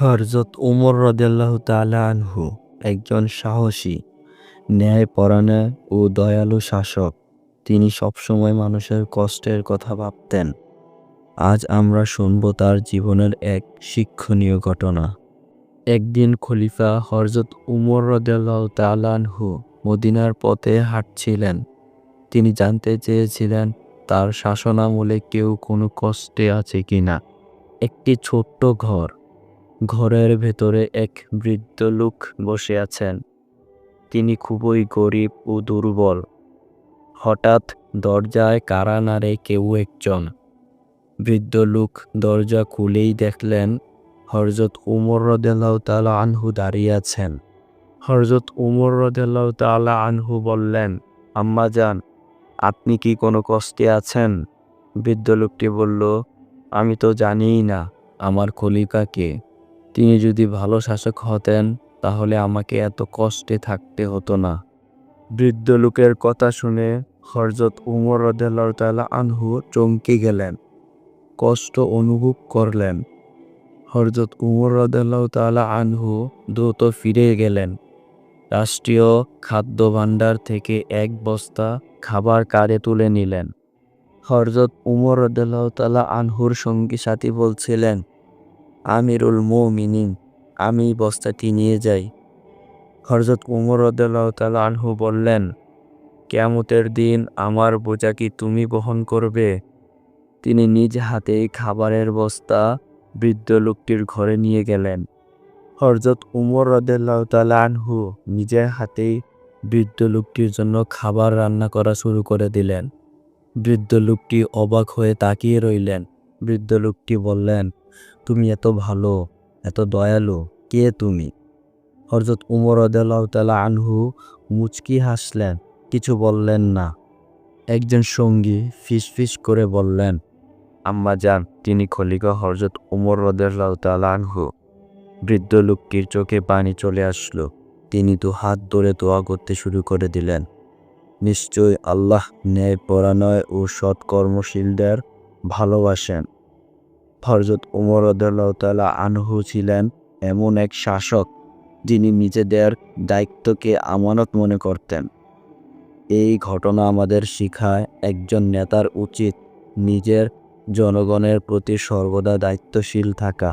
হযরত উমর রাদিয়াল্লাহু তাআলা আনহু একজন সাহসী, ন্যায়পরায়ণ ও দয়ালু শাসক। তিনি সবসময় মানুষের কষ্টের কথা ভাবতেন। আজ আমরা শুনব তার জীবনের এক শিক্ষণীয় ঘটনা। একদিন খলিফা হযরত উমর রাদিয়াল্লাহু তাআলা আনহু মদিনার পথে হাঁটছিলেন। তিনি জানতে চেয়েছিলেন তার শাসনামলে কেউ কোনো কষ্টে আছে কিনা। একটি ছোট্ট ঘরের ভেতরে এক বৃদ্ধ লোক বসে আছেন। তিনি খুবই গরিব ও দুর্বল। হঠাৎ দরজায় কড়া নাড়ে কেউ একজন। বৃদ্ধ লোক দরজা খুলেই দেখলেন হযরত উমর রাদিয়াল্লাহু তাআলা আনহু দাঁড়িয়ে আছেন। হযরত উমর রাদিয়াল্লাহু তাআলা আনহু বললেন, আম্মাজান, আপনি কি কোনো কষ্টে আছেন? বৃদ্ধ লোকটি বলল, আমি তো জানিই না আমার খলিফা কে। তিনি যদি ভালো শাসক হতেন তাহলে আমাকে এত কষ্টে থাকতে হতো না। বৃদ্ধ লোকের কথা শুনে হযরত উমর রাদিয়াল্লাহু তাআলা আনহু চমকে গেলেন, কষ্ট অনুভব করলেন। হযরত উমর রাদিয়াল্লাহু তাআলা আনহু দ্রুত ফিরে গেলেন। রাষ্ট্রীয় খাদ্য ভাণ্ডার থেকে এক বস্তা খাবার কাঁধে তুলে নিলেন। হযরত উমর রাদিয়াল্লাহু তাআলা আনহুর সঙ্গী সাথী বলছিলেন, আমিরুল মুমিনিন, আমি বস্তাটি নিয়ে যাই। হযরত উমর রাদিয়াল্লাহু তাআলা আনহু বললেন, কিয়ামতের দিন আমার বোঝা কি তুমি বহন করবে? তিনি নিজ হাতেই খাবারের বস্তা বৃদ্ধ লোকটির ঘরে নিয়ে গেলেন। হযরত উমর রাদিয়াল্লাহু তাআলা আনহু নিজের হাতেই বৃদ্ধ লোকটির জন্য খাবার রান্না করা শুরু করে দিলেন। বৃদ্ধ লোকটি অবাক হয়ে তাকিয়ে রইলেন। বৃদ্ধ লোকটি বললেন, তুমি এত ভালো, এত দয়ালু, কে তুমি? হযরত উমর রাদিয়াল্লাহু তাআলা আনহু মুচকি হাসলেন, কিছু বললেন না। একজন সঙ্গী ফিসফিস করে বললেন, আম্মাজান, তিনি খলিফা হযরত উমর রাদিয়াল্লাহু তাআলা আনহু। বৃদ্ধ লোকটির চোখে পানি চলে আসলো। তিনি হাত ধরে দোয়া করতে শুরু করে দিলেন, নিশ্চয়ই আল্লাহ ন্যায়পরায়ণ ও সৎ কর্মশীলদের ভালোবাসেন। হযরত উমর রাদিয়াল্লাহু তাআলা আনহু ছিলেন এমন এক শাসক যিনি নিজেদের দায়িত্বকে আমানত মনে করতেন। এই ঘটনা আমাদের শিখায় একজন নেতার উচিত নিজের জনগণের প্রতি সর্বদা দায়িত্বশীল থাকা।